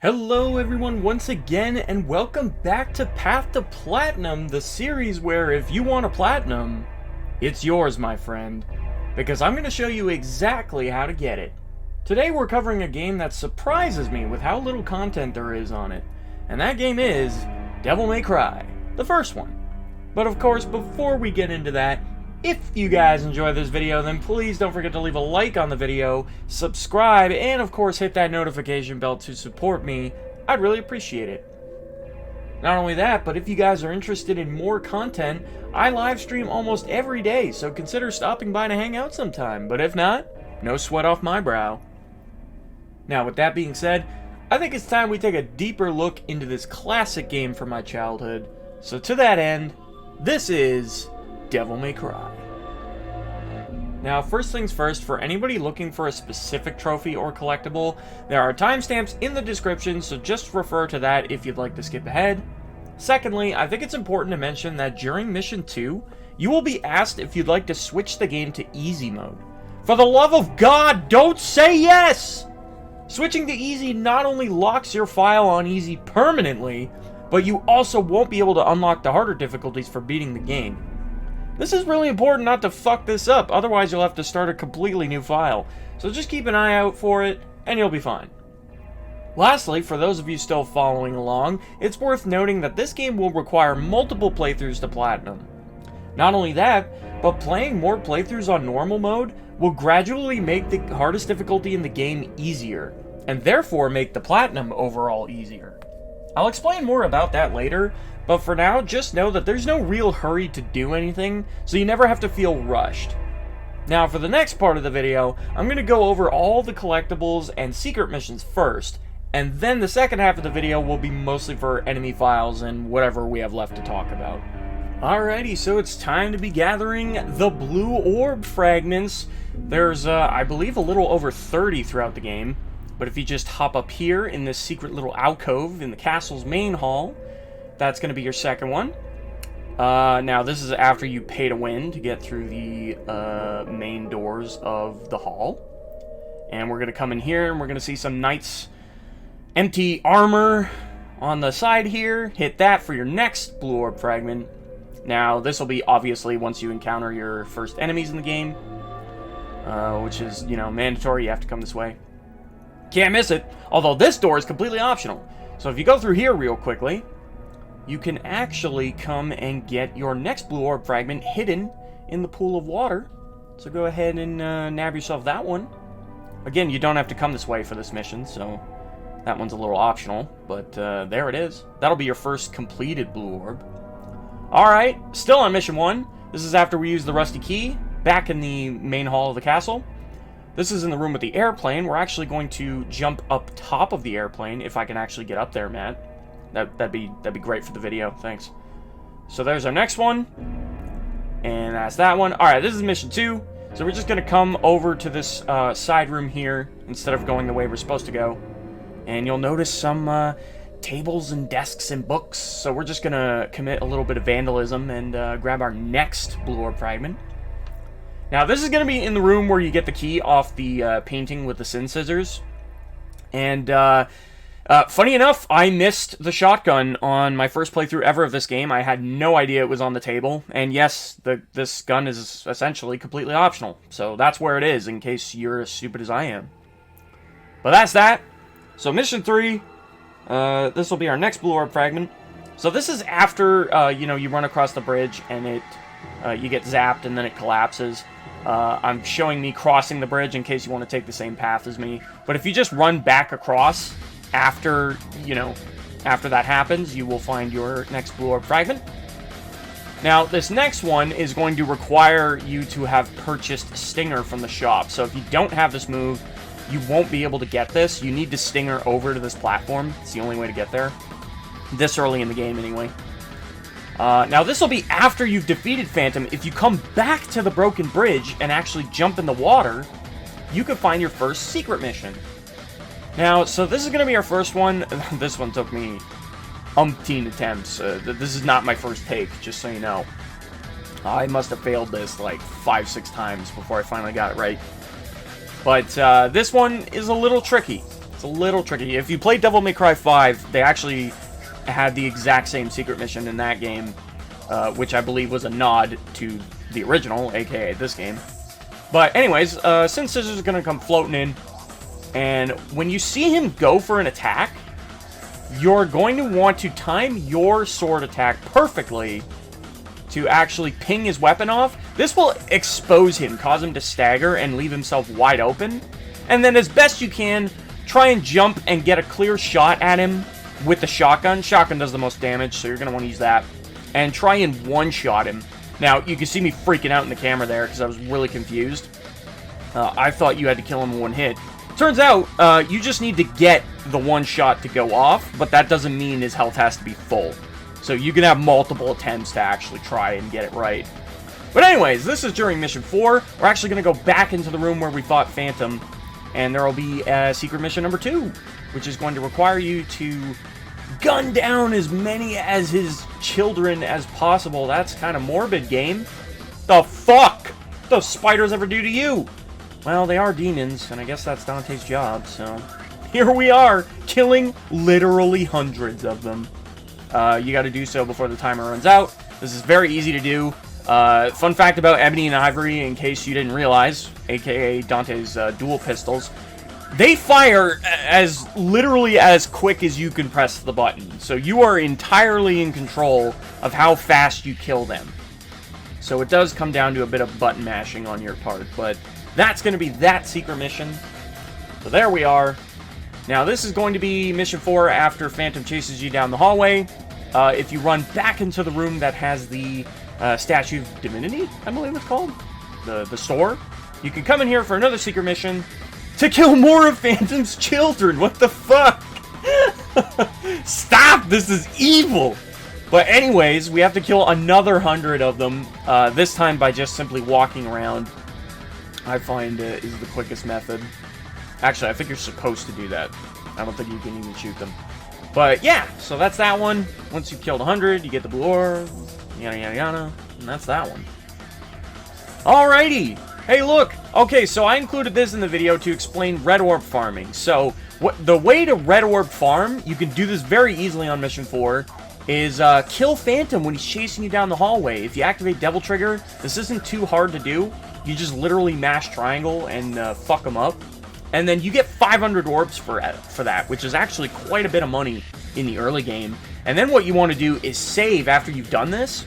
Hello everyone once again, and welcome back to Path to Platinum, the series where if you want a platinum, it's yours, my friend, because I'm going to show you exactly how to get it. Today we're covering a game that surprises me with how little content there is on it, and that game is Devil May Cry, the first one. But of course, before we get into that, if you guys enjoy this video, then please don't forget to leave a like on the video, subscribe, and of course hit that notification bell to support me. I'd really appreciate it. Not only that, but if you guys are interested in more content, I live stream almost every day, so consider stopping by to hang out sometime. But if not, no sweat off my brow. Now, with that being said, I think it's time we take a deeper look into this classic game from my childhood. So to that end, this is Devil May Cry. Now, first things first, for anybody looking for a specific trophy or collectible, there are timestamps in the description, so just refer to that if you'd like to skip ahead. Secondly, I think it's important to mention that during Mission 2, you will be asked if you'd like to switch the game to easy mode. For the love of God, don't say yes! Switching to easy not only locks your file on easy permanently, but you also won't be able to unlock the harder difficulties for beating the game. This is really important not to fuck this up, otherwise you'll have to start a completely new file. So just keep an eye out for it, and you'll be fine. Lastly, for those of you still following along, it's worth noting that this game will require multiple playthroughs to platinum. Not only that, but playing more playthroughs on normal mode will gradually make the hardest difficulty in the game easier, and therefore make the platinum overall easier. I'll explain more about that later, but for now, just know that there's no real hurry to do anything, so you never have to feel rushed. Now, for the next part of the video, I'm going to go over all the collectibles and secret missions first, and then the second half of the video will be mostly for enemy files and whatever we have left to talk about. Alrighty, so it's time to be gathering the Blue Orb Fragments. There's, I believe, a little over 30 throughout the game, but if you just hop up here in this secret little alcove in the castle's main hall, that's going to be your second one. Now, this is after you pay to win to get through the main doors of the hall. And we're going to come in here, and we're going to see some knights' empty armor on the side here. Hit that for your next Blue Orb Fragment. Now, this will be obviously once you encounter your first enemies in the game, which is, you know, mandatory. You have to come this way. Can't miss it, although this door is completely optional. So if you go through here real quickly, you can actually come and get your next Blue Orb Fragment hidden in the pool of water. So go ahead and nab yourself that one. Again, you don't have to come this way for this mission, so that one's a little optional. But there it is. That'll be your first completed Blue Orb. Alright, still on Mission 1. This is after we use the Rusty Key back in the main hall of the castle. This is in the room with the airplane. We're actually going to jump up top of the airplane, if I can actually get up there, Matt. That'd be great for the video, thanks. So there's our next one, and that's that one. Alright, this is Mission 2, so we're just going to come over to this side room here, instead of going the way we're supposed to go. And you'll notice some tables and desks and books, so we're just going to commit a little bit of vandalism and grab our next Blue Orb Fragment. Now, this is going to be in the room where you get the key off the painting with the sin scissors. And, funny enough, I missed the shotgun on my first playthrough ever of this game. I had no idea it was on the table. And yes, this gun is essentially completely optional. So that's where it is, in case you're as stupid as I am. But that's that. So Mission 3, this will be our next Blue Orb Fragment. So this is after, you know, you run across the bridge and it, you get zapped and then it collapses. I'm showing me crossing the bridge in case you want to take the same path as me. But if you just run back across after, you know, after that happens, you will find your next Blue Orb Fragment. Now, this next one is going to require you to have purchased Stinger from the shop. So if you don't have this move, you won't be able to get this. You need to Stinger over to this platform. It's the only way to get there. This early in the game, anyway. Now, this will be after you've defeated Phantom. If you come back to the broken bridge and actually jump in the water, you can find your first secret mission. Now, so this is going to be our first one. This one took me umpteen attempts. This is not my first take, just so you know. I must have failed this like 5-6 times before I finally got it right. But this one is a little tricky. It's a little tricky. If you play Devil May Cry 5, they actually had the exact same secret mission in that game, which I believe was a nod to the original, aka this game. But anyways, Sin Scissors is going to come floating in, and when you see him go for an attack, you're going to want to time your sword attack perfectly to actually ping his weapon off. This will expose him, cause him to stagger, and leave himself wide open. And then as best you can, try and jump and get a clear shot at him with the shotgun. Shotgun does the most damage, so you're going to want to use that. And try and one-shot him. Now, you can see me freaking out in the camera there because I was really confused. I thought you had to kill him in one hit. Turns out, you just need to get the one shot to go off, but that doesn't mean his health has to be full. So you can have multiple attempts to actually try and get it right. But anyways, this is during Mission 4. We're actually going to go back into the room where we fought Phantom, and there will be secret mission number 2, which is going to require you to gun down as many as his children as possible. That's kind of morbid, game. The fuck? What those spiders ever do to you? Well, they are demons, and I guess that's Dante's job, so... Here we are, killing literally hundreds of them. You gotta do so before the timer runs out. This is very easy to do. Fun fact about Ebony and Ivory, in case you didn't realize, aka Dante's dual pistols, they fire as literally as quick as you can press the button. So you are entirely in control of how fast you kill them. So it does come down to a bit of button mashing on your part, but that's going to be that secret mission. So there we are. Now this is going to be mission 4 after Phantom chases you down the hallway. If you run back into the room that has the Statue of Divinity, I believe it's called, the store, you can come in here for another secret mission to kill more of Phantom's children. What the fuck? Stop! This is evil! But anyways, we have to kill another 100 of them, this time by just simply walking around. I find is the quickest method. Actually, I think you're supposed to do that. I don't think you can even shoot them. But yeah, so that's that one. Once you've killed 100, you get the blue orb, yada yada yada, and that's that one. Alrighty! Hey look! Okay, so I included this in the video to explain red orb farming. So, the way to red orb farm, you can do this very easily on mission 4, is kill Phantom when he's chasing you down the hallway. If you activate Devil Trigger, this isn't too hard to do. You just literally mash triangle and fuck him up. And then you get 500 orbs for that, which is actually quite a bit of money in the early game. And then what you want to do is save after you've done this.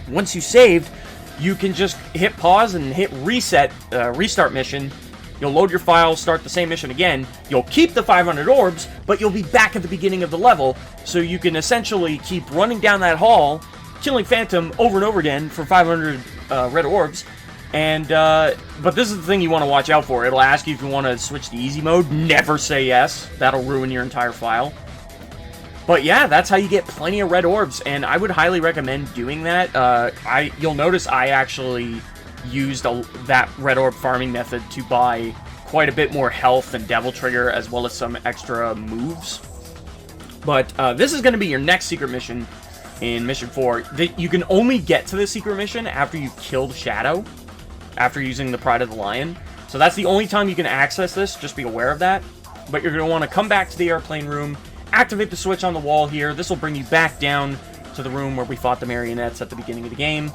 Once you saved, you can just hit pause and hit reset, restart mission. You'll load your file, start the same mission again. You'll keep the 500 orbs, but you'll be back at the beginning of the level. So you can essentially keep running down that hall, killing Phantom over and over again for 500 red orbs. And, but this is the thing you want to watch out for. It'll ask you if you want to switch to easy mode. Never say yes. That'll ruin your entire file. But yeah, that's how you get plenty of red orbs, and I would highly recommend doing that. You'll notice I actually used that red orb farming method to buy quite a bit more health and Devil Trigger, as well as some extra moves. But this is going to be your next secret mission in mission 4. You can only get to this secret mission after you've killed Shadow, after using the Pride of the Lion. So that's the only time you can access this, just be aware of that. But you're going to want to come back to the airplane room, activate the switch on the wall here. This will bring you back down to the room where we fought the marionettes at the beginning of the game.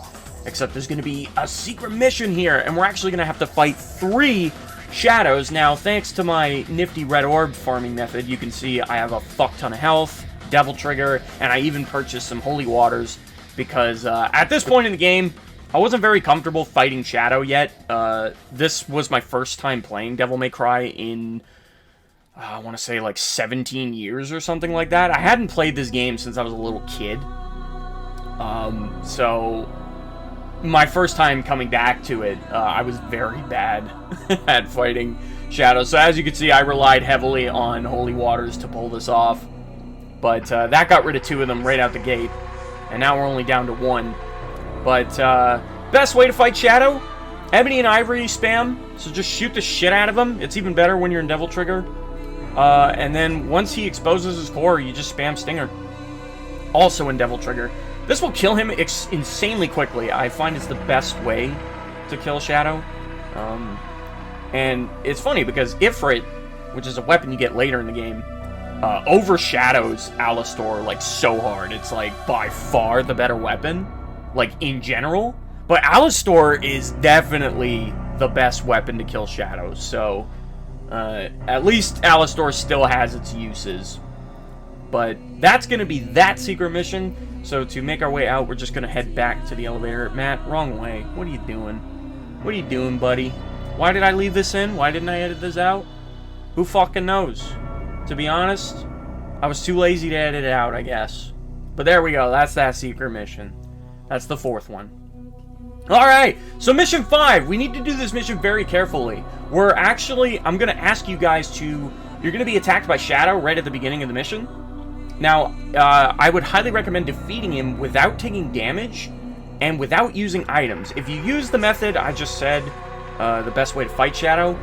Except there's going to be a secret mission here, and we're actually going to have to fight 3 shadows. Now, thanks to my nifty red orb farming method, you can see I have a fuck ton of health, Devil Trigger, and I even purchased some holy waters, because at this point in the game, I wasn't very comfortable fighting Shadow yet. This was my first time playing Devil May Cry in, I want to say like 17 years or something like that. I hadn't played this game since I was a little kid. So my first time coming back to it, I was very bad at fighting Shadow. So as you can see, I relied heavily on holy waters to pull this off. But that got rid of 2 of them right out the gate. And now we're only down to 1. But, best way to fight Shadow, Ebony and Ivory spam, so just shoot the shit out of him. It's even better when you're in Devil Trigger. And then once he exposes his core, you just spam Stinger. Also in Devil Trigger. This will kill him insanely quickly. I find it's the best way to kill Shadow. And it's funny because Ifrit which is a weapon you get later in the game, overshadows Alastor, like, so hard. It's, like, by far the better weapon, like, in general. But Alastor is definitely the best weapon to kill shadows, so at least Alastor still has its uses. But that's going to be that secret mission. So to make our way out, we're just going to head back to the elevator. Matt, wrong way. What are you doing? What are you doing, buddy? Why did I leave this in? Why didn't I edit this out? Who fucking knows? To be honest, I was too lazy to edit it out, I guess. But there we go. That's that secret mission. That's the 4th one. Alright, so mission 5. We need to do this mission very carefully. We're actually, I'm going to ask you guys to, you're going to be attacked by Shadow right at the beginning of the mission. Now, I would highly recommend defeating him without taking damage and without using items. If you use the method I just said, the best way to fight Shadow,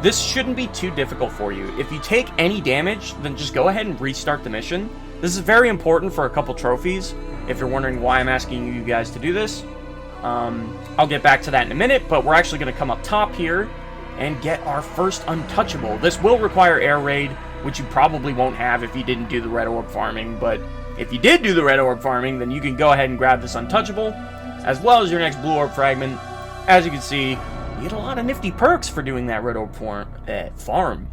this shouldn't be too difficult for you. If you take any damage, then just go ahead and restart the mission. This is very important for a couple trophies, if you're wondering why I'm asking you guys to do this. I'll get back to that in a minute, but we're actually going to come up top here and get our first Untouchable. This will require air raid, which you probably won't have if you didn't do the red orb farming, but if you did do the red orb farming, then you can go ahead and grab this Untouchable, as well as your next blue orb fragment. As you can see, you get a lot of nifty perks for doing that red orb farm.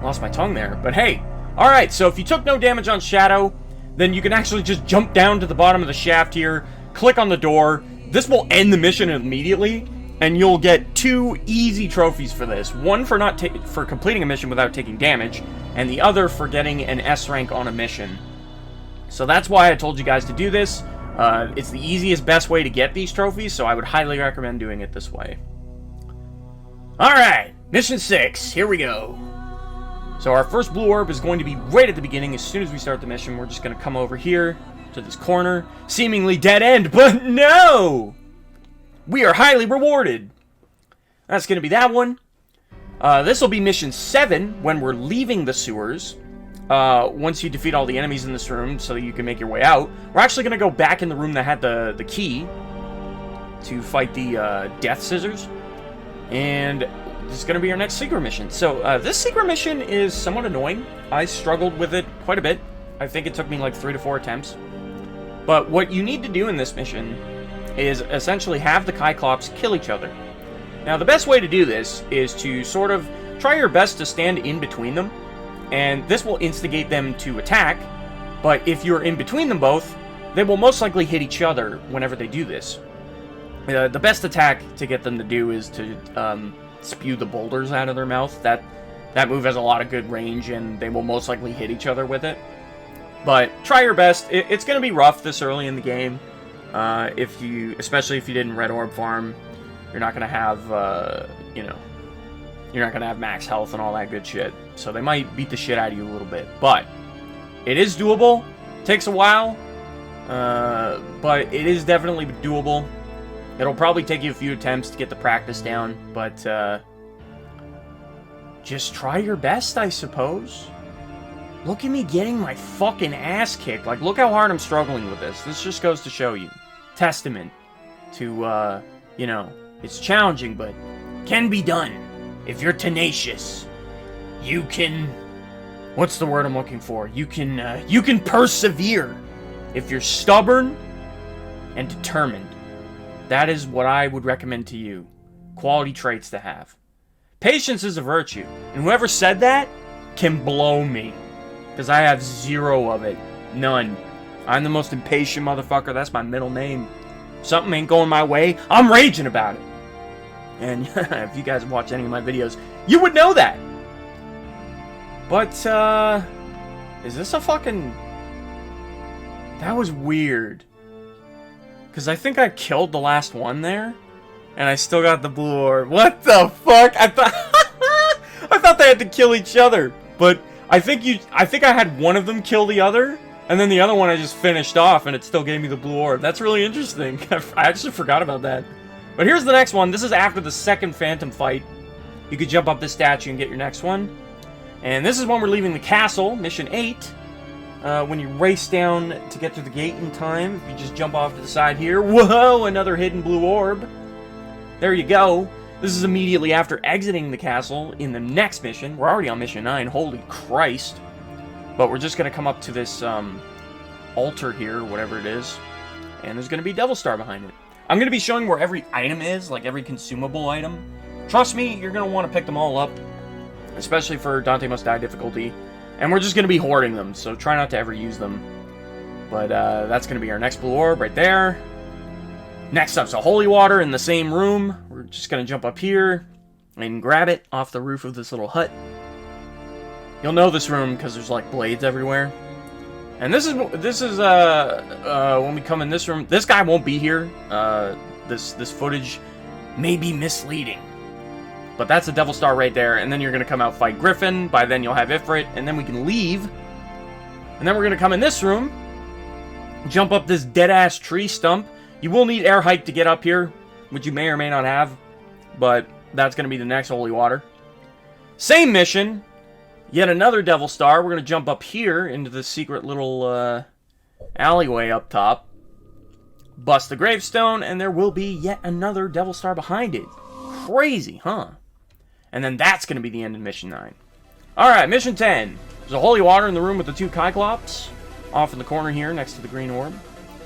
Lost my tongue there, but hey. Alright, so if you took no damage on Shadow, then you can actually just jump down to the bottom of the shaft here, click on the door. This will end the mission immediately, and you'll get 2 easy trophies for this. One for for completing a mission without taking damage, and the other for getting an S rank on a mission. So that's why I told you guys to do this. It's the easiest, best way to get these trophies, so I would highly recommend doing it this way. Alright, mission 6, here we go. So our first blue orb is going to be right at the beginning. As soon as we start the mission, we're just going to come over here to this corner, seemingly dead end, but no! We are highly rewarded. That's going to be that one. This will be mission 7 when we're leaving the sewers. Once you defeat all the enemies in this room so that you can make your way out. We're actually going to go back in the room that had the key to fight the death scissors. And this is going to be our next secret mission. So this secret mission is somewhat annoying. I struggled with it quite a bit. I think it took me like 3 to 4 attempts. But what you need to do in this mission is essentially have the Cyclops kill each other. Now, the best way to do this is to sort of try your best to stand in between them, and this will instigate them to attack, but if you're in between them both, they will most likely hit each other whenever they do this. The best attack to get them to do is to spew the boulders out of their mouth. That move has a lot of good range, and they will most likely hit each other with it. But try your best. It's going to be rough this early in the game. Especially if you didn't red orb farm, you're not going to have, you're not going to have max health and all that good shit. So they might beat the shit out of you a little bit. But it is doable. Takes a while. But it is definitely doable. It'll probably take you a few attempts to get the practice down. But just try your best, I suppose. Look at me getting my fucking ass kicked. Like, look how hard I'm struggling with this. This just goes to show you. Testament to, it's challenging, but can be done. If you're tenacious, you can... What's the word I'm looking for? You can persevere. If you're stubborn and determined. That is what I would recommend to you. Quality traits to have. Patience is a virtue. And whoever said that can blow me. Because I have 0 of it. None. I'm the most impatient motherfucker. That's my middle name. Something ain't going my way, I'm raging about it. And if you guys watch any of my videos, you would know that. But, is this a fucking... That was weird. Because I think I killed the last one there. And I still got the blue orb. What the fuck? I thought they had to kill each other. But... I think I had one of them kill the other, and then the other one I just finished off, and it still gave me the blue orb. That's really interesting. I actually forgot about that. But here's the next one. This is after the second Phantom fight. You could jump up this statue and get your next one. And this is when we're leaving the castle, mission 8. When you race down to get to the gate in time, if you just jump off to the side here. Whoa, another hidden blue orb. There you go. This is immediately after exiting the castle in the next mission. We're already on mission 9, holy Christ. But we're just going to come up to this altar here, whatever it is. And there's going to be Devil Star behind it. I'm going to be showing where every item is, like every consumable item. Trust me, you're going to want to pick them all up. Especially for Dante Must Die difficulty. And we're just going to be hoarding them, so try not to ever use them. But that's going to be our next blue orb right there. Next up's a holy water in the same room. We're just going to jump up here and grab it off the roof of this little hut. You'll know this room because there's like blades everywhere. And this is when we come in this room. This guy won't be here. This footage may be misleading. But that's a Devil Star right there. And then you're going to come out fight Griffin. By then you'll have Ifrit. And then we can leave. And then we're going to come in this room. Jump up this dead-ass tree stump. You will need air hike to get up here, which you may or may not have. But that's going to be the next holy water. Same mission. Yet another Devil Star. We're going to jump up here into the secret little alleyway up top. Bust the gravestone. And there will be yet another Devil Star behind it. Crazy, huh? And then that's going to be the end of Mission 9. Alright, Mission 10. There's a holy water in the room with the 2 Cyclops. Off in the corner here, next to the green orb.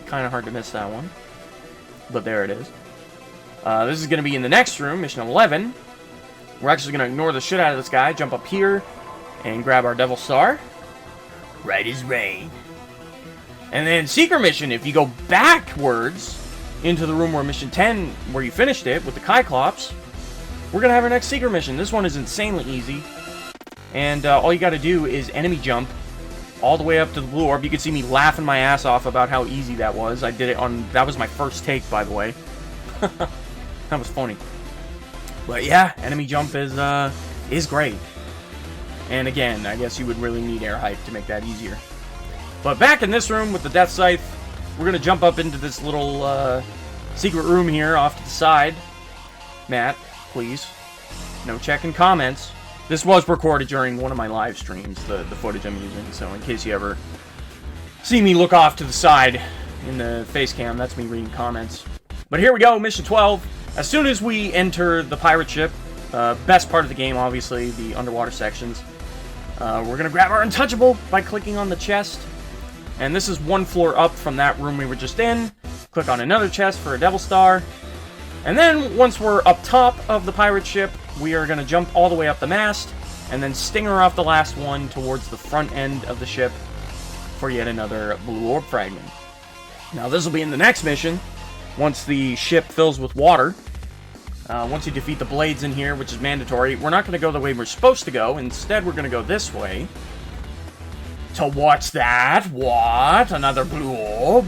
Kind of hard to miss that one. But there it is. This is going to be in the next room, Mission 11. We're actually going to ignore the shit out of this guy, jump up here, and grab our Devil Star. Right as rain. And then Secret Mission, if you go backwards into the room where Mission 10, where you finished it, with the Cyclops, we're going to have our next Secret Mission. This one is insanely easy. And all you got to do is enemy jump all the way up to the blue orb. You can see me laughing my ass off about how easy that was. I did it on... That was my first take, by the way. That was funny. But yeah, enemy jump is great. And again, I guess you would really need air hike to make that easier. But back in this room with the Death Scythe, we're going to jump up into this little secret room here off to the side. Matt, please. No checking comments. This was recorded during one of my live streams, the footage I'm using, so in case you ever see me look off to the side in the face cam, that's me reading comments. But here we go, Mission 12. As soon as we enter the pirate ship, best part of the game, obviously, the underwater sections, we're going to grab our Untouchable by clicking on the chest. And this is 1 floor up from that room we were just in. Click on another chest for a Devil Star. And then, once we're up top of the pirate ship, we are going to jump all the way up the mast, and then stinger off the last one towards the front end of the ship for yet another Blue Orb Fragment. Now, this will be in the next mission, once the ship fills with water. Once you defeat the blades in here, which is mandatory, we're not going to go the way we're supposed to go. Instead, we're going to go this way. To what's that? What? Another Blue Orb?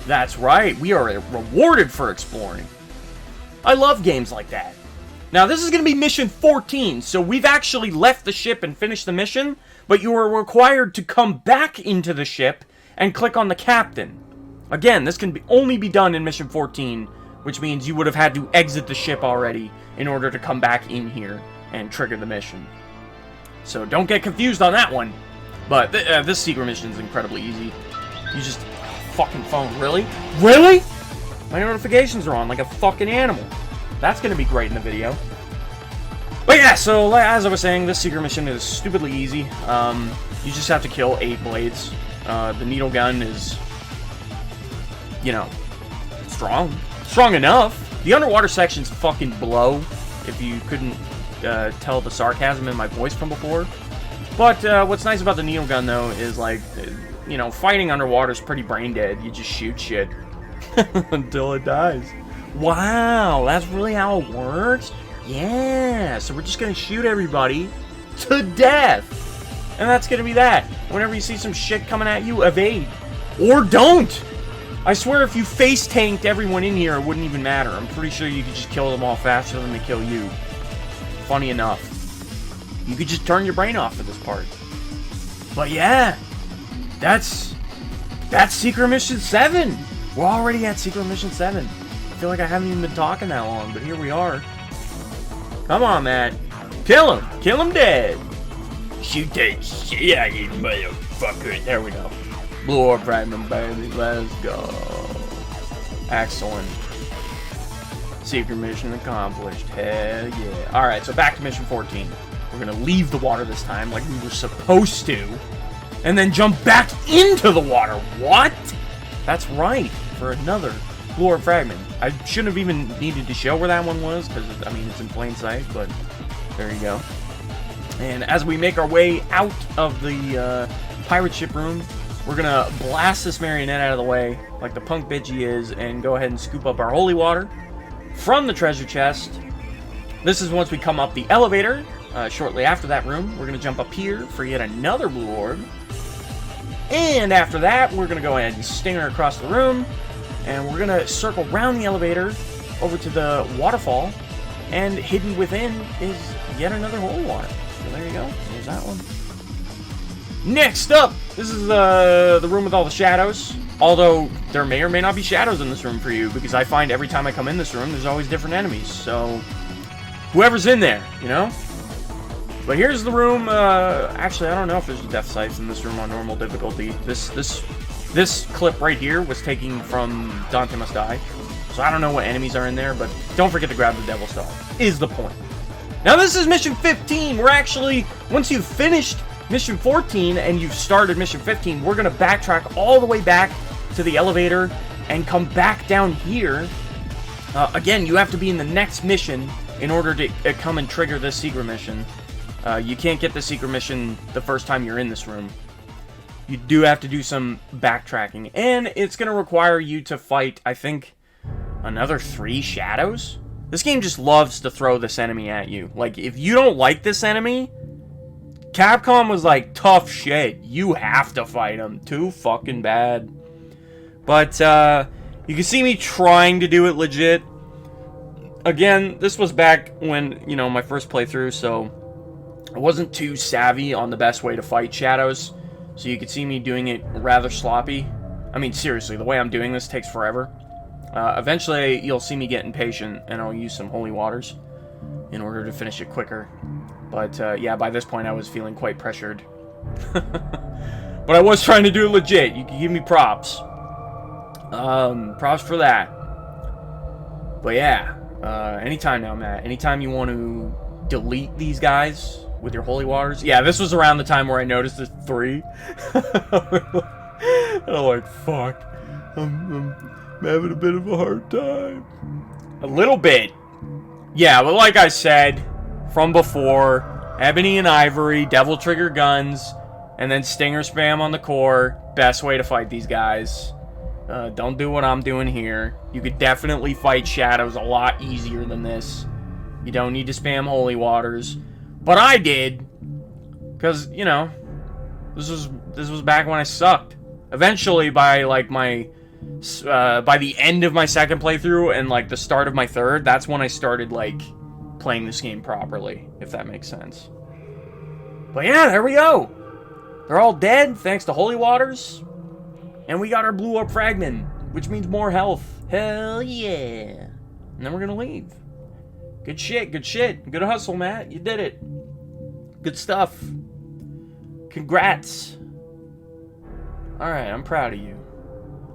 That's right, we are rewarded for exploring. I love games like that. Now, this is going to be Mission 14, so we've actually left the ship and finished the mission, but you are required to come back into the ship and click on the captain. Again, this can only be done in Mission 14, which means you would have had to exit the ship already in order to come back in here and trigger the mission. So don't get confused on that one. But this secret mission is incredibly easy. You just... fucking phone, really? Really? My notifications are on like a fucking animal. That's going to be great in the video. But yeah, so as I was saying, this secret mission is stupidly easy. You just have to kill 8 blades. The needle gun is, you know, strong. Strong enough. The underwater sections fucking blow, if you couldn't tell the sarcasm in my voice from before. But what's nice about the needle gun, though, is like, you know, fighting underwater is pretty brain dead. You just shoot shit until it dies. Wow, that's really how it works? Yeah, so we're just gonna shoot everybody to death. And that's gonna be that. Whenever you see some shit coming at you, evade. Or don't! I swear if you face tanked everyone in here, it wouldn't even matter. I'm pretty sure you could just kill them all faster than they kill you. Funny enough. You could just turn your brain off for this part. But yeah, that's Secret Mission 7. We're already at Secret Mission 7. I feel like I haven't even been talking that long, but here we are. Come on, Matt. Kill him. Kill him dead. Shoot that shit out of you, motherfucker. There we go. Blue Orb Fragment, baby. Let's go. Excellent. Secret mission accomplished. Hell yeah. Alright, so back to mission 14. We're gonna leave the water this time like we were supposed to. And then jump back into the water. What? That's right. For another Blue Orb Fragment. I shouldn't have even needed to show where that one was, because, I mean, it's in plain sight, but there you go. And as we make our way out of the pirate ship room, we're gonna blast this marionette out of the way, like the punk bitch he is, and go ahead and scoop up our holy water from the treasure chest. This is once we come up the elevator. Shortly after that room, we're gonna jump up here for yet another blue orb. And after that, we're gonna go ahead and stinger across the room, and we're gonna circle around the elevator over to the waterfall, and hidden within is yet another holy water. So there you go. There's that one. Next up, this is the room with all the shadows. Although, there may or may not be shadows in this room for you, because I find every time I come in this room, there's always different enemies. So, whoever's in there, you know? But here's the room. Actually, I don't know if there's death sites in this room on normal difficulty. This clip right here was taken from Dante Must Die. So I don't know what enemies are in there, but don't forget to grab the Devil Star, is the point. Now this is mission 15. We're actually, once you've finished mission 14 and you've started mission 15, we're going to backtrack all the way back to the elevator and come back down here. Again, you have to be in the next mission in order to come and trigger this secret mission. You can't get the secret mission the first time you're in this room. You do have to do some backtracking. And it's going to require you to fight, I think, another 3 shadows? This game just loves to throw this enemy at you. Like, if you don't like this enemy, Capcom was like, tough shit. You have to fight him. Too fucking bad. But, you can see me trying to do it legit. Again, this was back when, you know, my first playthrough, so I wasn't too savvy on the best way to fight shadows. So you could see me doing it rather sloppy. I mean, seriously, the way I'm doing this takes forever. Eventually, you'll see me get impatient, and I'll use some holy waters in order to finish it quicker. But, yeah, by this point, I was feeling quite pressured. But I was trying to do it legit. You can give me props. Props for that. But, yeah. Anytime now, Matt. Anytime you want to delete these guys with your holy waters. Yeah, this was around the time where I noticed the 3. I'm like, fuck. I'm having a bit of a hard time. A little bit. Yeah, but like I said from before, Ebony and Ivory, Devil Trigger guns, and then Stinger spam on the core. Best way to fight these guys. Don't do what I'm doing here. You could definitely fight shadows a lot easier than this. You don't need to spam holy waters. But I did. Because, you know, this was back when I sucked. Eventually, by, like, my... by the end of my second playthrough and, like, the start of my third, that's when I started, like, playing this game properly, if that makes sense. But yeah, there we go. They're all dead, thanks to holy waters. And we got our Blue Orb Fragment, which means more health. Hell yeah. And then we're gonna leave. Good shit, good shit. Good hustle, Matt. You did it. Good stuff. Congrats. Alright, I'm proud of you.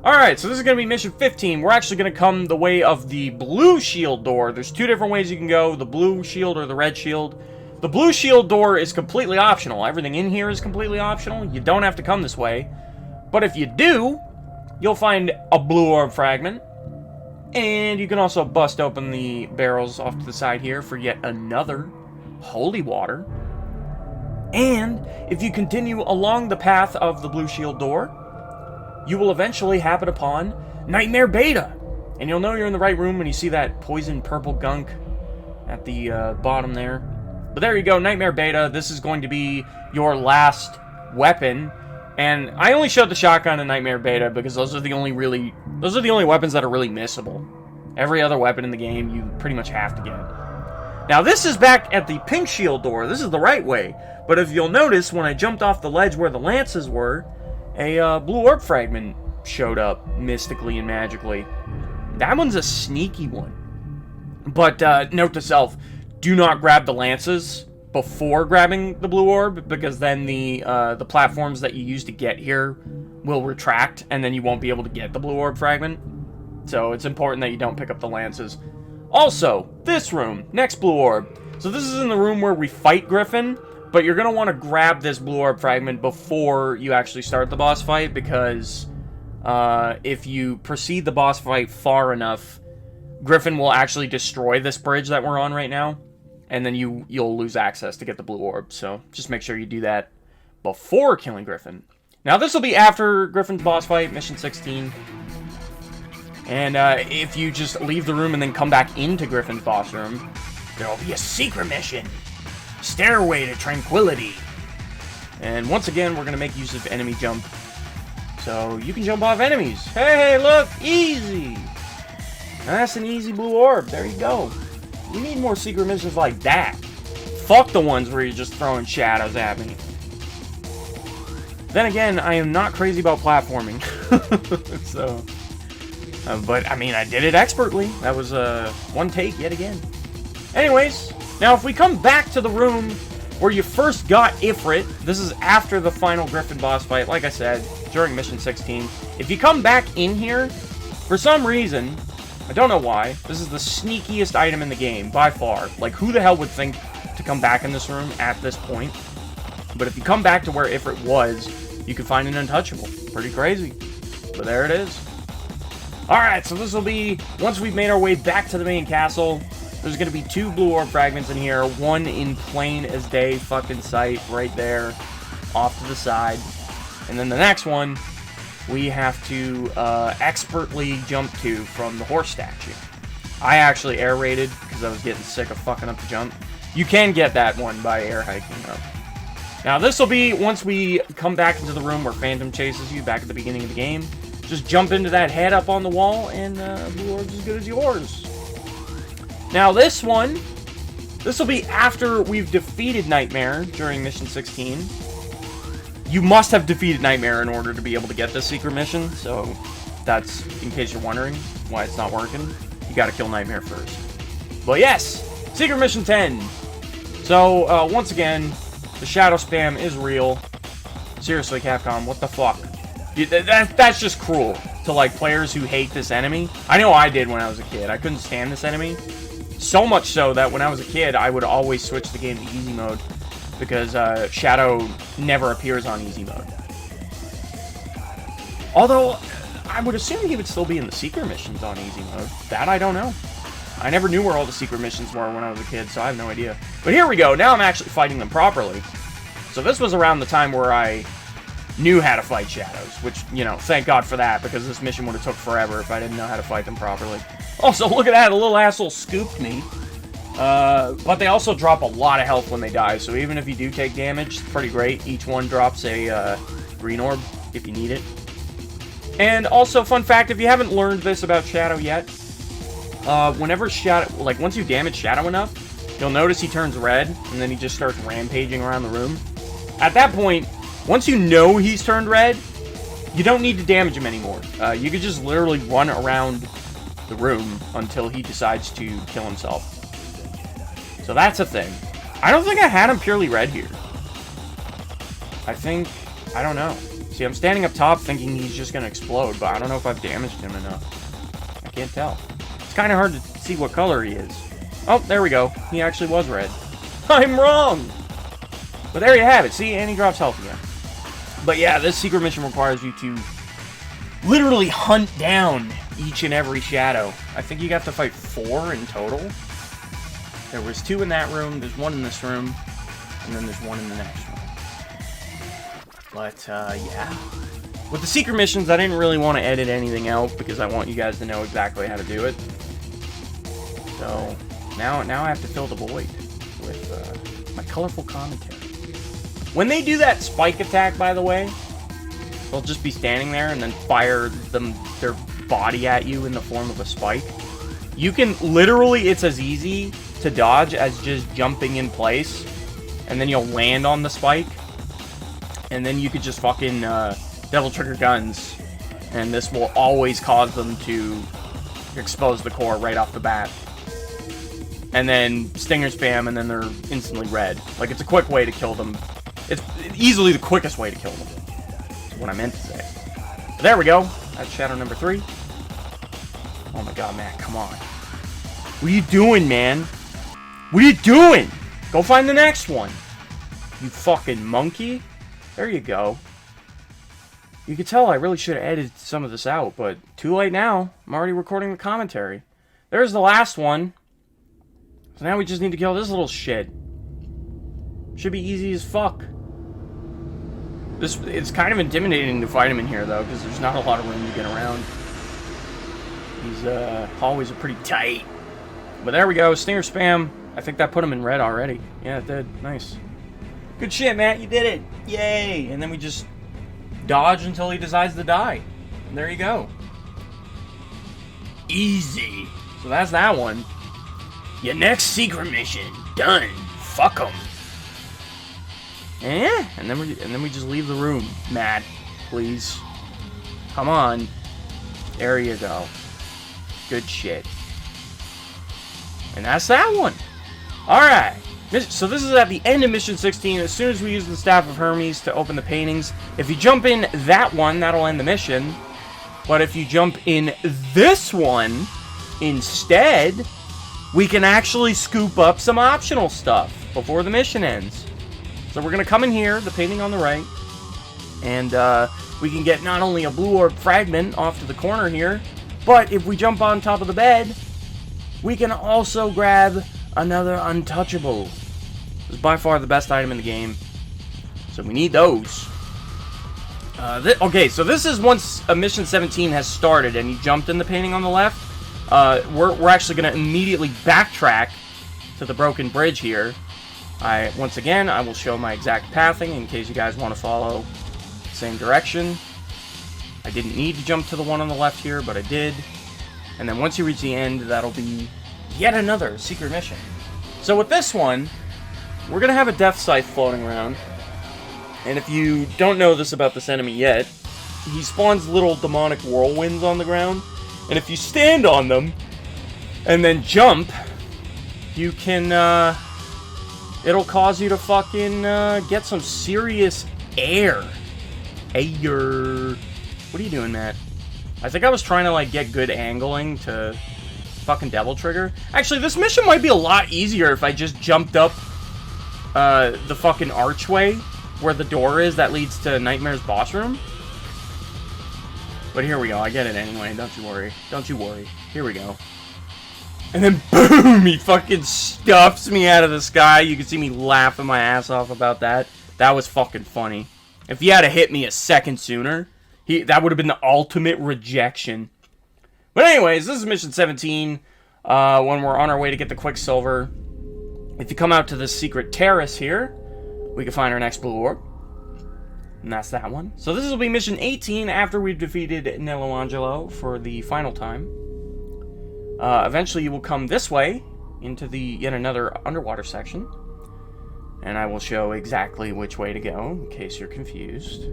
Alright, so this is going to be mission 15. We're actually going to come the way of the blue shield door. There's 2 different ways you can go. The blue shield or the red shield. The blue shield door is completely optional. Everything in here is completely optional. You don't have to come this way. But if you do, you'll find a blue orb fragment. And you can also bust open the barrels off to the side here for yet another holy water. And if you continue along the path of the blue shield door, you will eventually happen upon Nightmare Beta. And you'll know you're in the right room when you see that poison purple gunk at the bottom there. But there you go, Nightmare Beta. This is going to be your last weapon. And I only showed the shotgun and Nightmare Beta because those are the only weapons that are really missable. Every other weapon in the game you pretty much have to get. Now this is back at the pink shield door. This is the right way. But if you'll notice, when I jumped off the ledge where the lances were, a blue orb fragment showed up mystically and magically. That one's a sneaky one. But note to self, do not grab the lances before grabbing the blue orb, because then the platforms that you use to get here will retract, and then you won't be able to get the blue orb fragment. So it's important that you don't pick up the lances. Also, this room, next blue orb. So this is in the room where we fight Griffin, but you're going to want to grab this blue orb fragment before you actually start the boss fight, because if you proceed the boss fight far enough, Griffin will actually destroy this bridge that we're on right now, and then you'll lose access to get the blue orb. So just make sure you do that before killing Griffin. Now this will be after Griffin's boss fight, mission 16. And if you just leave the room and then come back into Griffin's boss room, there'll be a secret mission. Stairway to Tranquility. And once again, we're going to make use of enemy jump. So you can jump off enemies. Hey, look, easy. That's an easy blue orb. There you go. We need more secret missions like that. Fuck the ones where you're just throwing shadows at me. Then again, I am not crazy about platforming. So... but, I mean, I did it expertly. That was one take yet again. Anyways, now if we come back to the room where you first got Ifrit, this is after the final Griffin boss fight, like I said, during Mission 16. If you come back in here, for some reason, I don't know why, this is the sneakiest item in the game, by far. Like, who the hell would think to come back in this room at this point? But if you come back to where Ifrit was, you can find an Untouchable. Pretty crazy. But there it is. Alright, so this will be, once we've made our way back to the main castle, there's going to be 2 blue orb fragments in here, one in plain as day fucking sight, right there, off to the side. And then the next one, we have to expertly jump to from the horse statue. I actually air raided, because I was getting sick of fucking up the jump. You can get that one by air hiking up. Now this will be, once we come back into the room where Phantom chases you, back at the beginning of the game. Just jump into that head up on the wall, and blue orb's as good as yours. Now this one, this will be after we've defeated Nightmare during Mission 16. You must have defeated Nightmare in order to be able to get this secret mission, so that's, in case you're wondering why it's not working, you gotta kill Nightmare first. But yes, Secret Mission 10. So, once again, the shadow spam is real. Seriously, Capcom, what the fuck? That's just cruel to, like, players who hate this enemy. I know I did when I was a kid. I couldn't stand this enemy. So much so that when I was a kid, I would always switch the game to easy mode, because Shadow never appears on easy mode. Although, I would assume he would still be in the secret missions on easy mode. That I don't know. I never knew where all the secret missions were when I was a kid, so I have no idea. But here we go. Now I'm actually fighting them properly. So this was around the time where I knew how to fight shadows, which, you know, thank God for that, because this mission would have took forever if I didn't know how to fight them properly. Also, look at that, a little asshole scooped me. But they also drop a lot of health when they die, so even if you do take damage, it's pretty great. Each one drops a green orb if you need it. And also, fun fact, if you haven't learned this about Shadow yet, whenever Shadow, like, once you damage Shadow enough, you'll notice he turns red, and then he just starts rampaging around the room. At that point, once you know he's turned red, you don't need to damage him anymore. You could just literally run around the room until he decides to kill himself. So that's a thing. I don't think I had him purely red here. I don't know. See, I'm standing up top thinking he's just going to explode, but I don't know if I've damaged him enough. I can't tell. It's kind of hard to see what color he is. Oh, there we go. He actually was red. I'm wrong! But there you have it. See, and he drops health again. But yeah, this secret mission requires you to literally hunt down each and every shadow. I think you got to fight 4 in total. There was 2 in that room, there's 1 in this room, and then there's 1 in the next room. But, yeah. With the secret missions, I didn't really want to edit anything out, because I want you guys to know exactly how to do it. So, now I have to fill the void with my colorful commentary. When they do that spike attack, by the way, they'll just be standing there and then fire their body at you in the form of a spike. You can literally, it's as easy to dodge as just jumping in place, and then you'll land on the spike, and then you could just fucking devil trigger guns, and this will always cause them to expose the core right off the bat. And then stinger spam, and then they're instantly red. Like, it's a quick way to kill them. It's easily the quickest way to kill them. That's what I meant to say. But there we go. That's shadow number 3. Oh my god, Matt, come on. What are you doing, man? What are you doing? Go find the next one. You fucking monkey. There you go. You can tell I really should have edited some of this out, but too late now. I'm already recording the commentary. There's the last one. So now we just need to kill this little shit. Should be easy as fuck. It's kind of intimidating to fight him in here, though, because there's not a lot of room to get around. These hallways are pretty tight. But there we go. Stinger spam. I think that put him in red already. Yeah, it did. Nice. Good shit, Matt. You did it. Yay. And then we just dodge until he decides to die. And there you go. Easy. So that's that one. Your next secret mission. Done. Fuck 'em. And then we just leave the room. Matt, please. Come on. There you go. Good shit. And that's that one. Alright. So this is at the end of Mission 16. As soon as we use the Staff of Hermes to open the paintings. If you jump in that one, that'll end the mission. But if you jump in this one instead, we can actually scoop up some optional stuff before the mission ends. So we're going to come in here, the painting on the right. And we can get not only a Blue Orb Fragment off to the corner here, but if we jump on top of the bed, we can also grab another Untouchable. It's by far the best item in the game. So we need those. Okay, so this is once a Mission 17 has started and you jumped in the painting on the left. We're actually going to immediately backtrack to the broken bridge here. Once again, I will show my exact pathing in case you guys want to follow the same direction. I didn't need to jump to the one on the left here, but I did. And then once you reach the end, that'll be yet another secret mission. So with this one, we're going to have a Death Scythe floating around. And if you don't know this about this enemy yet, he spawns little demonic whirlwinds on the ground. And if you stand on them and then jump, you can, it'll cause you to fucking get some serious air. Ayer. What are you doing, Matt? I think I was trying to, like, get good angling to fucking Devil Trigger. Actually, this mission might be a lot easier if I just jumped up the fucking archway where the door is that leads to Nightmare's boss room. But here we go. I get it anyway. Don't you worry. Don't you worry. Here we go. And then, boom! He fucking stuffs me out of the sky. You can see me laughing my ass off about that. That was fucking funny. If he had hit me a second sooner, that would have been the ultimate rejection. But anyways, this is Mission 17. When we're on our way to get the Quicksilver. If you come out to this secret terrace here, we can find our next Blue Orb. And that's that one. So this will be Mission 18 after we've defeated Nello Angelo for the final time. Eventually you will come this way into the yet another underwater section. And I will show exactly which way to go in case you're confused.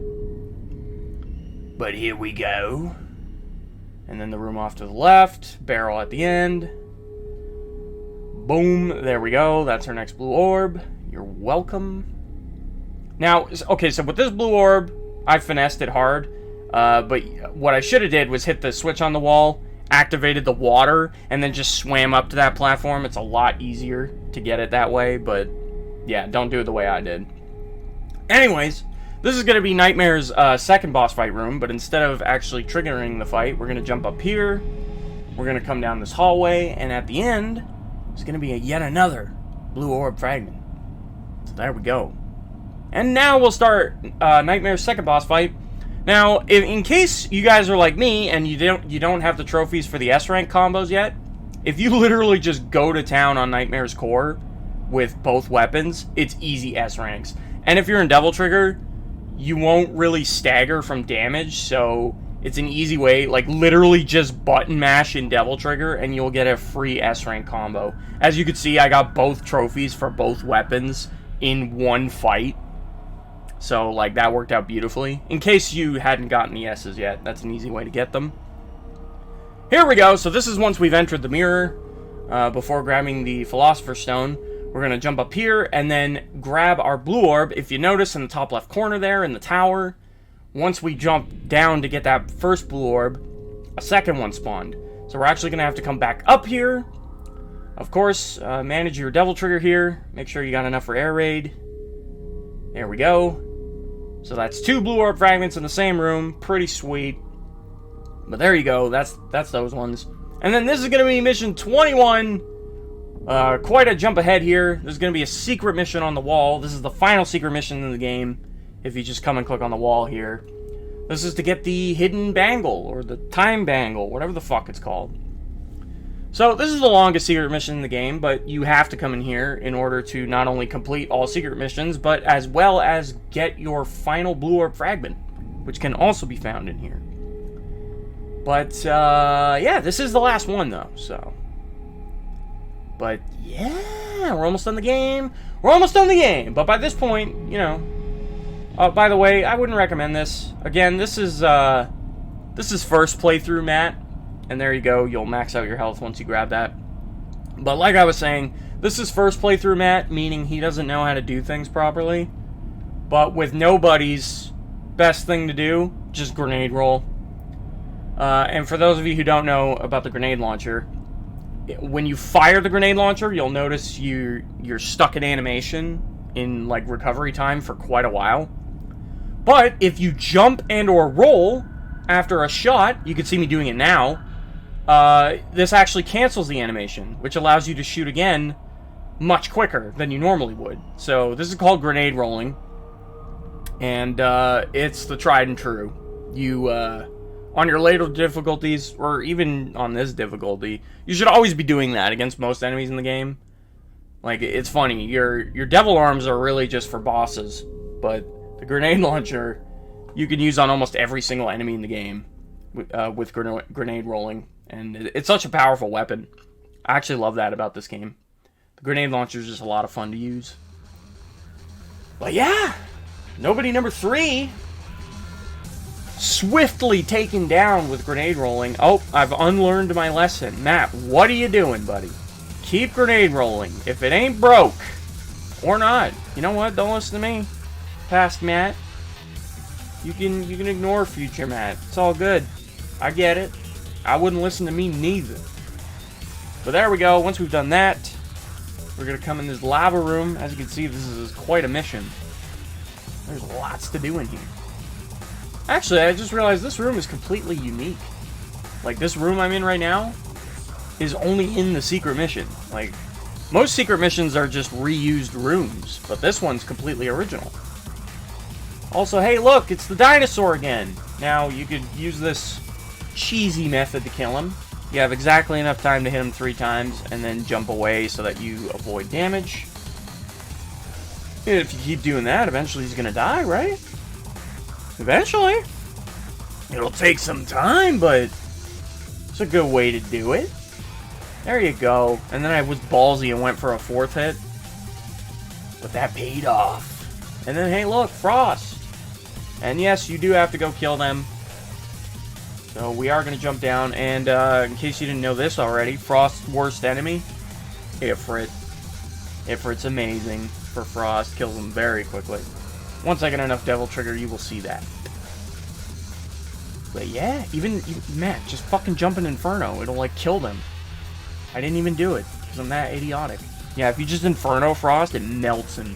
But here we go. And then the room off to the left. Barrel at the end. Boom. There we go. That's our next Blue Orb. You're welcome. Now, okay, so with this Blue Orb, I finessed it hard. But what I should have did was hit the switch on the wall, activated the water, and then just swam up to that platform. It's a lot easier to get it that way, but yeah, don't do it the way I did. Anyways, this is going to be Nightmare's second boss fight room, but instead of actually triggering the fight, we're going to jump up here, we're going to come down this hallway, and at the end, it's going to be yet another Blue Orb Fragment. So there we go. And now we'll start Nightmare's second boss fight. Now, in case you guys are like me and you don't have the trophies for the S-rank combos yet, if you literally just go to town on Nightmare's core with both weapons, it's easy S-ranks. And if you're in Devil Trigger, you won't really stagger from damage, so it's an easy way, like literally just button mash in Devil Trigger and you'll get a free S-rank combo. As you can see, I got both trophies for both weapons in one fight. So, like, that worked out beautifully. In case you hadn't gotten the S's yet, that's an easy way to get them. Here we go. So this is once we've entered the mirror, before grabbing the Philosopher's Stone. We're going to jump up here and then grab our Blue Orb. If you notice in the top left corner there in the tower, once we jump down to get that first Blue Orb, a second one spawned. So we're actually going to have to come back up here, Of course, manage your Devil Trigger here. Make sure you got enough for Air Raid. There we go. So that's 2 Blue Orb Fragments in the same room. Pretty sweet. But there you go. That's those ones. And then this is going to be mission 21. Quite a jump ahead here. There's going to be a secret mission on the wall. This is the final secret mission in the game. If you just come and click on the wall here. This is to get the hidden bangle, or the time bangle, whatever the fuck it's called. So this is the longest secret mission in the game, but you have to come in here in order to not only complete all secret missions, but as well as get your final Blue Orb Fragment, which can also be found in here. But, yeah, this is the last one, though, so. But, yeah, we're almost done the game. We're almost done the game, but by this point, you know. By the way, I wouldn't recommend this. Again, this is first playthrough, Matt. And there you go, you'll max out your health once you grab that. But like I was saying, this is first playthrough Matt, meaning he doesn't know how to do things properly. But with no buddies, best thing to do, just grenade roll. And for those of you who don't know about the grenade launcher, when you fire the grenade launcher, you'll notice you're stuck in animation in like recovery time for quite a while. But if you jump and or roll after a shot, you can see me doing it now, this actually cancels the animation, which allows you to shoot again much quicker than you normally would. So this is called grenade rolling, and it's the tried and true. You, on your later difficulties, or even on this difficulty, you should always be doing that against most enemies in the game. Like, it's funny, your devil arms are really just for bosses, but the grenade launcher you can use on almost every single enemy in the game with grenade rolling. And it's such a powerful weapon. I actually love that about this game. The grenade launcher is just a lot of fun to use. But yeah, nobody number 3. Swiftly taken down with grenade rolling. Oh, I've unlearned my lesson. Matt, what are you doing, buddy? Keep grenade rolling. If it ain't broke, or not. You know what? Don't listen to me. Past Matt. You can ignore future Matt. It's all good. I get it. I wouldn't listen to me neither. But there we go. Once we've done that, we're going to come in this lava room. As you can see, this is quite a mission. There's lots to do in here. Actually, I just realized this room is completely unique. Like, this room I'm in right now is only in the secret mission. Like, most secret missions are just reused rooms, but this one's completely original. Also, hey, look, it's the dinosaur again. Now, you could use this cheesy method to kill him. You have exactly enough time to hit him 3 times, and then jump away so that you avoid damage. And if you keep doing that, eventually he's gonna die, right? Eventually. It'll take some time, but it's a good way to do it. There you go. And then I was ballsy and went for a 4th hit. But that paid off. And then, hey, look, Frost. And yes, you do have to go kill them. So we are going to jump down. And in case you didn't know this already, Frost's worst enemy, Ifrit. Ifrit's amazing for Frost. Kills him very quickly. Once I get enough Devil Trigger, you will see that. But yeah, even Matt, just fucking jump in Inferno. It'll, like, kill them. I didn't even do it, because I'm that idiotic. Yeah, if you just Inferno Frost, it melts him.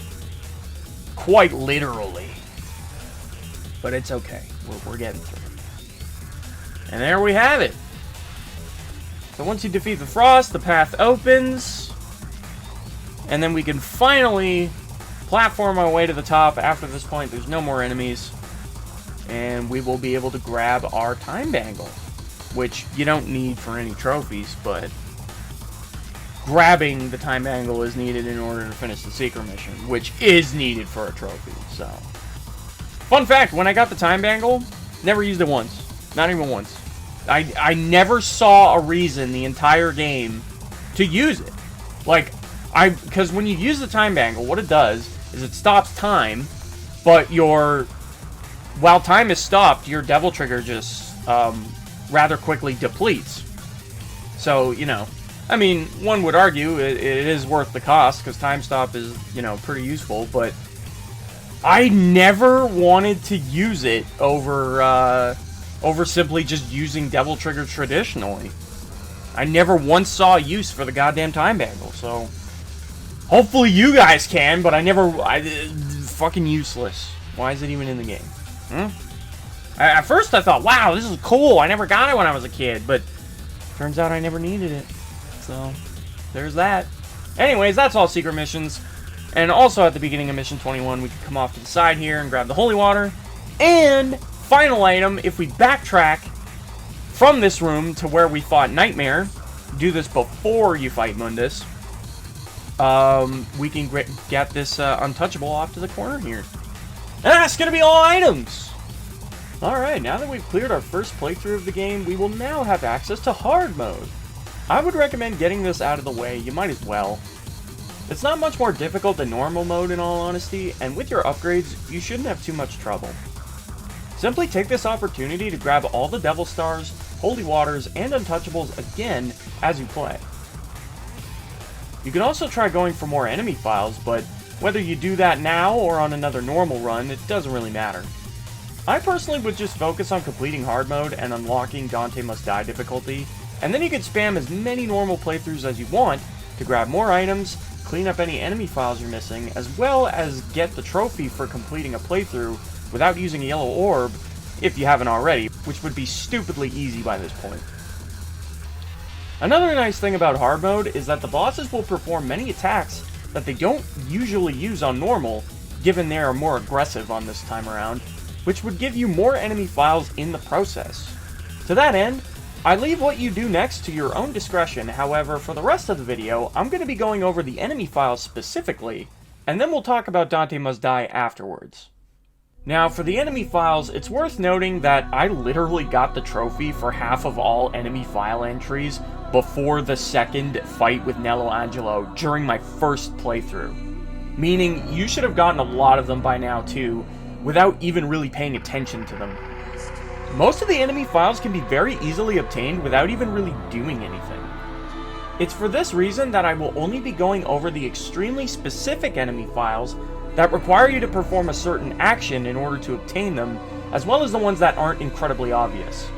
Quite literally. But it's okay. We're getting through it. And there we have it. So once you defeat the Frost, the path opens. And then we can finally platform our way to the top. After this point, there's no more enemies. And we will be able to grab our time bangle. Which you don't need for any trophies, but grabbing the time bangle is needed in order to finish the secret mission, which is needed for a trophy. So, fun fact, when I got the time bangle, never used it once. Not even once. I never saw a reason the entire game to use it. Like, because when you use the time bangle, what it does is it stops time, but while time is stopped, your Devil Trigger just rather quickly depletes. So, you know, I mean, one would argue it is worth the cost, because time stop is, you know, pretty useful, but I never wanted to use it over simply just using Devil Trigger traditionally. I never once saw use for the goddamn time bangle, so... Hopefully you guys can, but fucking useless. Why is it even in the game? At first I thought, wow, this is cool. I never got it when I was a kid, but turns out I never needed it. So, there's that. Anyways, that's all secret missions. And also at the beginning of mission 21, we can come off to the side here and grab the holy water. And final item, if we backtrack from this room to where we fought Nightmare, do this before you fight Mundus, we can get this Untouchable off to the corner here. And that's going to be all items! Alright, now that we've cleared our first playthrough of the game, we will now have access to hard mode. I would recommend getting this out of the way, you might as well. It's not much more difficult than normal mode in all honesty, and with your upgrades, you shouldn't have too much trouble. Simply take this opportunity to grab all the Devil Stars, Holy Waters, and Untouchables again as you play. You can also try going for more enemy files, but whether you do that now or on another normal run, it doesn't really matter. I personally would just focus on completing hard mode and unlocking Dante Must Die difficulty, and then you can spam as many normal playthroughs as you want to grab more items, clean up any enemy files you're missing, as well as get the trophy for completing a playthrough without using a yellow orb, if you haven't already, which would be stupidly easy by this point. Another nice thing about hard mode is that the bosses will perform many attacks that they don't usually use on normal, given they are more aggressive on this time around, which would give you more enemy files in the process. To that end, I leave what you do next to your own discretion. However, for the rest of the video, I'm going to be going over the enemy files specifically, and then we'll talk about Dante Must Die afterwards. Now, for the enemy files, it's worth noting that I literally got the trophy for half of all enemy file entries before the second fight with Nello Angelo during my first playthrough. Meaning, you should have gotten a lot of them by now too, without even really paying attention to them. Most of the enemy files can be very easily obtained without even really doing anything. It's for this reason that I will only be going over the extremely specific enemy files that require you to perform a certain action in order to obtain them, as well as the ones that aren't incredibly obvious.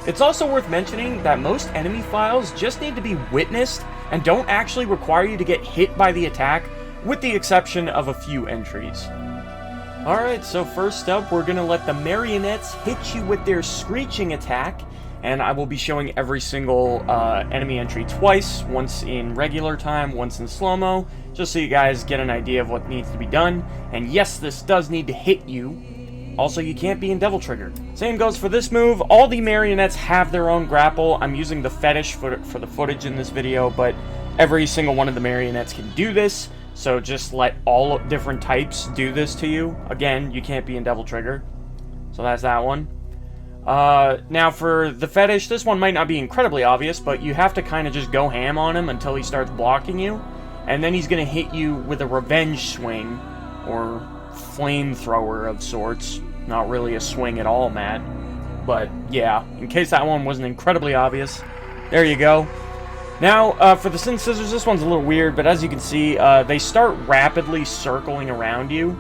It's also worth mentioning that most enemy files just need to be witnessed and don't actually require you to get hit by the attack, with the exception of a few entries. Alright, so first up, we're going to let the marionettes hit you with their screeching attack, and I will be showing every single enemy entry twice, once in regular time, once in slow-mo, just so you guys get an idea of what needs to be done. And yes, this does need to hit you. Also, you can't be in Devil Trigger. Same goes for this move. All the marionettes have their own grapple. I'm using the fetish for the footage in this video, but every single one of the marionettes can do this. So just let all different types do this to you. Again, you can't be in Devil Trigger. So that's that one. Now for the fetish, this one might not be incredibly obvious, but you have to kind of just go ham on him until he starts blocking you. And then he's going to hit you with a revenge swing, or flamethrower of sorts. Not really a swing at all, Matt. But yeah, in case that one wasn't incredibly obvious, there you go. Now, for the Sin Scissors, this one's a little weird, but as you can see, they start rapidly circling around you.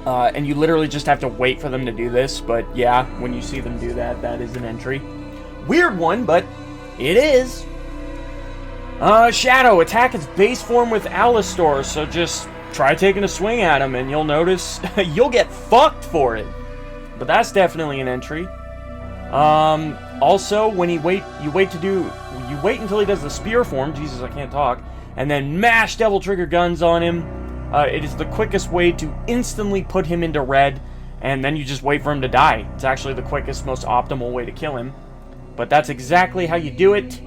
And you literally just have to wait for them to do this, but yeah, when you see them do that, that is an entry. Weird one, but it is. Shadow, attack its base form with Alastor, so just try taking a swing at him, and you'll notice you'll get fucked for it. But that's definitely an entry. Also, when you wait until he does the spear form, Jesus, I can't talk, and then mash Devil Trigger guns on him. It is the quickest way to instantly put him into red, and then you just wait for him to die. It's actually the quickest, most optimal way to kill him. But that's exactly how you do it,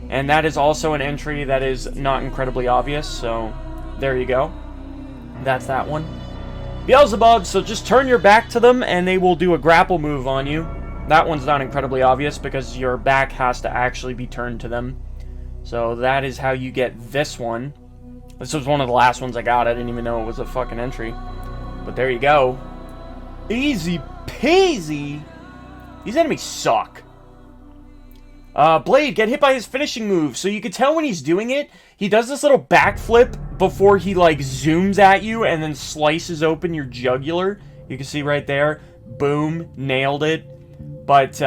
and that is also an entry that is not incredibly obvious, so there you go. That's that one. Beelzebub, so just turn your back to them, and they will do a grapple move on you. That one's not incredibly obvious, because your back has to actually be turned to them. So that is how you get this one. This was one of the last ones I got. I didn't even know it was a fucking entry. But there you go. Easy peasy. These enemies suck. Blade, get hit by his finishing move. So you can tell when he's doing it, he does this little backflip before he, like, zooms at you and then slices open your jugular. You can see right there. Boom. Nailed it. But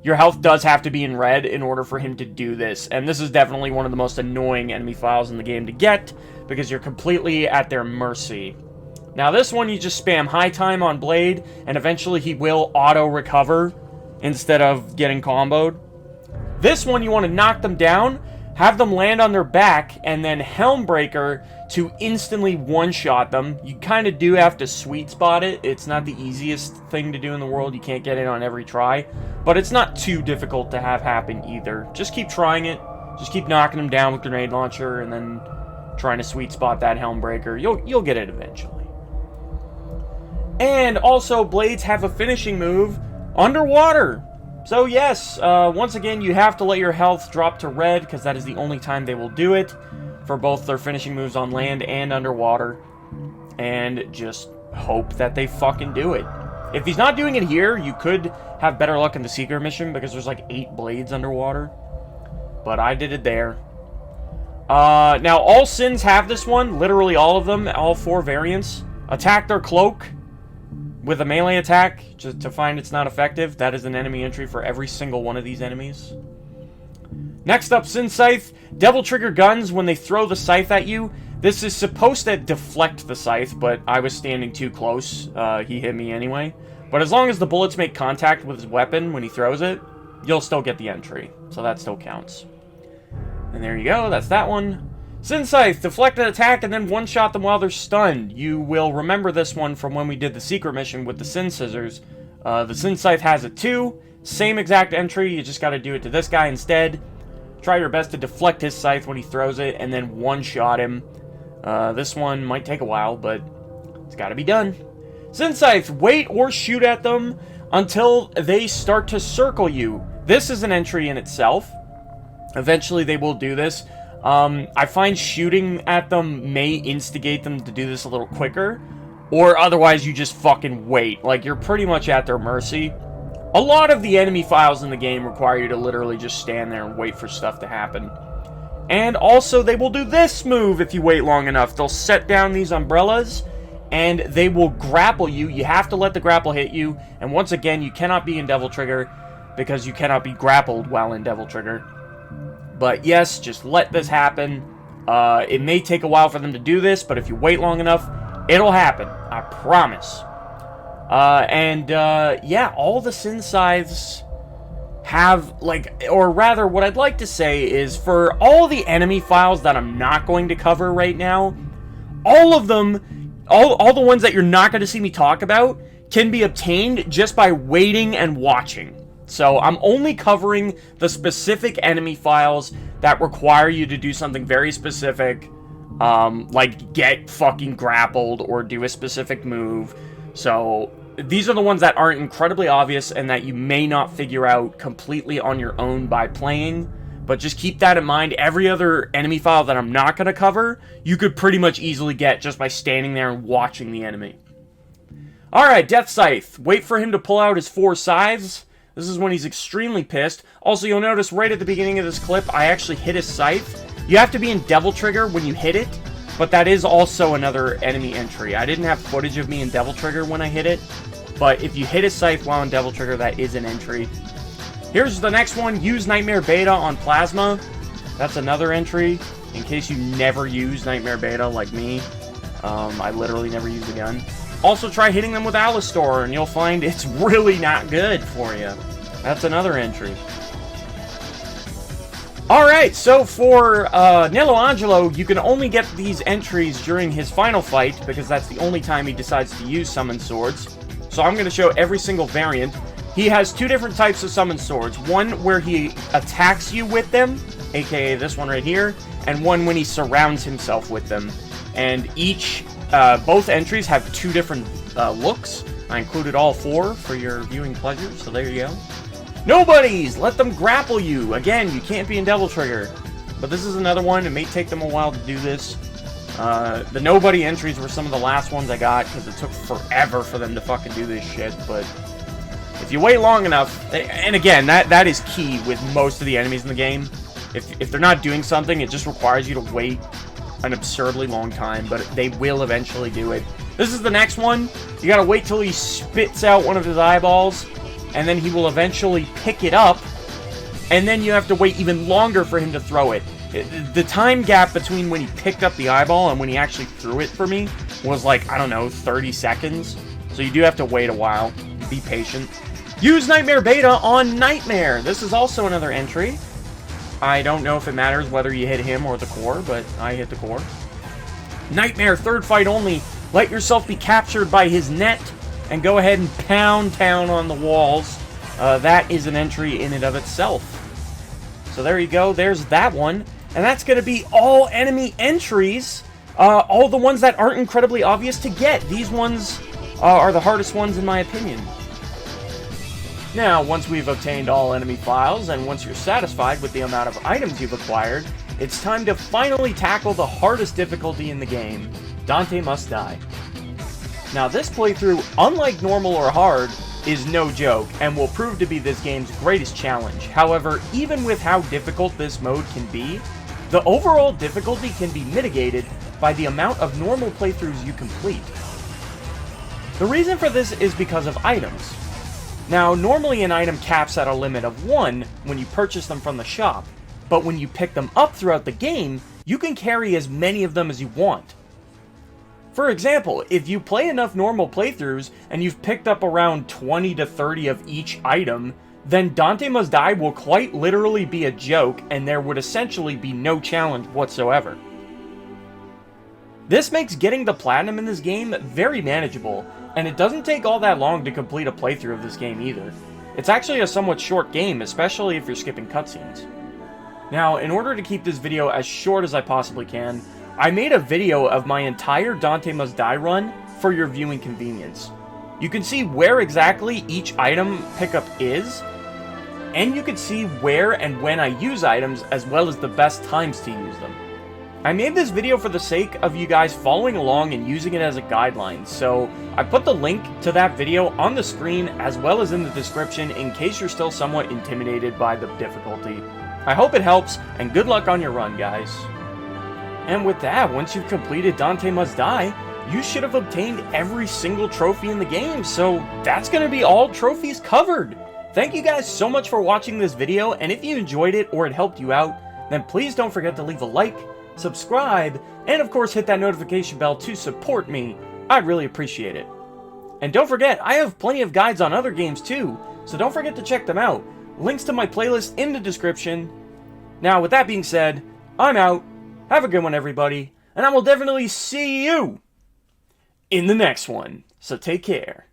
your health does have to be in red in order for him to do this. And this is definitely one of the most annoying enemy files in the game to get, because you're completely at their mercy. Now this one, you just spam high time on Blade, and eventually he will auto-recover instead of getting comboed. This one, you want to knock them down, have them land on their back, and then Helm Breaker to instantly one-shot them. You kind of do have to sweet spot it. It's not the easiest thing to do in the world. You can't get it on every try. But it's not too difficult to have happen either. Just keep trying it. Just keep knocking them down with Grenade Launcher, and then trying to sweet spot that Helm Breaker. You'll get it eventually. And also, Blades have a finishing move underwater. So yes, once again, you have to let your health drop to red, because that is the only time they will do it, for both their finishing moves on land and underwater. And just hope that they fucking do it. If he's not doing it here, you could have better luck in the secret mission, because there's like 8 blades underwater. But I did it there. Now, all Sins have this one, literally all of them, all 4 variants. Attack their Cloak with a melee attack, just to find it's not effective. That is an enemy entry for every single one of these enemies. Next up, Sin Scythe. Devil Trigger guns when they throw the Scythe at you. This is supposed to deflect the Scythe, but I was standing too close. He hit me anyway. But as long as the bullets make contact with his weapon when he throws it, you'll still get the entry. So that still counts. And there you go, that's that one. Sin Scythe, deflect an attack and then one-shot them while they're stunned. You will remember this one from when we did the secret mission with the Sin Scissors. The Sin Scythe has it too. Same exact entry, you just gotta do it to this guy instead. Try your best to deflect his Scythe when he throws it, and then one-shot him. This one might take a while, but it's gotta be done. Sin Scythe, wait or shoot at them until they start to circle you. This is an entry in itself. Eventually they will do this. I find shooting at them may instigate them to do this a little quicker, or otherwise you just fucking wait. Like, you're pretty much at their mercy. A lot of the enemy files in the game require you to literally just stand there and wait for stuff to happen. And also, they will do this move if you wait long enough. They'll set down these umbrellas, and they will grapple you. You have to let the grapple hit you, and once again, you cannot be in Devil Trigger, because you cannot be grappled while in Devil Trigger. But yes, just let this happen. It may take a while for them to do this, but if you wait long enough, it'll happen. I promise. Yeah, all the Sin Scythes have, like, or rather, what I'd like to say is, for all the enemy files that I'm not going to cover right now, all of them, all the ones that you're not going to see me talk about, can be obtained just by waiting and watching. So I'm only covering the specific enemy files that require you to do something very specific, like get fucking grappled or do a specific move. So these are the ones that aren't incredibly obvious and that you may not figure out completely on your own by playing. But just keep that in mind. Every other enemy file that I'm not going to cover, you could pretty much easily get just by standing there and watching the enemy. Alright, Death Scythe. Wait for him to pull out his 4 scythes. This is when he's extremely pissed. Also, you'll notice right at the beginning of this clip, I actually hit his Scythe. You have to be in Devil Trigger when you hit it, but that is also another enemy entry. I didn't have footage of me in Devil Trigger when I hit it, but if you hit his Scythe while in Devil Trigger, that is an entry. Here's the next one. Use Nightmare Beta on Plasma. That's another entry, in case you never use Nightmare Beta like me. I literally never use the gun. Also, try hitting them with Alastor, and you'll find it's really not good for you. That's another entry. Alright, so for Nello Angelo, you can only get these entries during his final fight, because that's the only time he decides to use Summon Swords. So I'm going to show every single variant. He has 2 different types of Summon Swords. One where he attacks you with them, aka this one right here, and one when he surrounds himself with them. And both entries have 2 different looks. I included all 4 for your viewing pleasure, so there you go. Nobodies! Let them grapple you! Again, you can't be in Devil Trigger. But this is another one. It may take them a while to do this. The Nobody entries were some of the last ones I got, because it took forever for them to fucking do this shit, but if you wait long enough, and again, that is key with most of the enemies in the game. If they're not doing something, it just requires you to wait an absurdly long time, but they will eventually do it. This is the next one. You gotta wait till he spits out one of his eyeballs, and then he will eventually pick it up, and then you have to wait even longer for him to throw it. The time gap between when he picked up the eyeball and when he actually threw it for me was like, I don't know, 30 seconds. So you do have to wait a while. Be patient. Use Nightmare Beta on Nightmare. This is also another entry. I don't know if it matters whether you hit him or the core, but I hit the core. Nightmare, third fight only. Let yourself be captured by his net and go ahead and pound town on the walls. That is an entry in and of itself. So there you go. There's that one. And that's going to be all enemy entries. All the ones that aren't incredibly obvious to get. These ones are the hardest ones in my opinion. Now, once we've obtained all enemy files, and once you're satisfied with the amount of items you've acquired, it's time to finally tackle the hardest difficulty in the game, Dante Must Die. Now, this playthrough, unlike normal or hard, is no joke, and will prove to be this game's greatest challenge. However, even with how difficult this mode can be, the overall difficulty can be mitigated by the amount of normal playthroughs you complete. The reason for this is because of items. Now, normally an item caps at a limit of 1 when you purchase them from the shop, but when you pick them up throughout the game, you can carry as many of them as you want. For example, if you play enough normal playthroughs and you've picked up around 20 to 30 of each item, then Dante Must Die will quite literally be a joke and there would essentially be no challenge whatsoever. This makes getting the platinum in this game very manageable, and it doesn't take all that long to complete a playthrough of this game either. It's actually a somewhat short game, especially if you're skipping cutscenes. Now, in order to keep this video as short as I possibly can, I made a video of my entire Dante Must Die run for your viewing convenience. You can see where exactly each item pickup is, and you can see where and when I use items as well as the best times to use them. I made this video for the sake of you guys following along and using it as a guideline, so I put the link to that video on the screen as well as in the description in case you're still somewhat intimidated by the difficulty. I hope it helps, and good luck on your run, guys. And with that, once you've completed Dante Must Die, you should have obtained every single trophy in the game, so that's going to be all trophies covered. Thank you guys so much for watching this video, and if you enjoyed it or it helped you out, then please don't forget to leave a like, subscribe, and of course hit that notification bell to support me. I'd really appreciate it. And don't forget, I have plenty of guides on other games too, so don't forget to check them out. Links to my playlist in the description. Now, with that being said, I'm out. Have a good one, everybody, and I will definitely see you in the next one. So take care.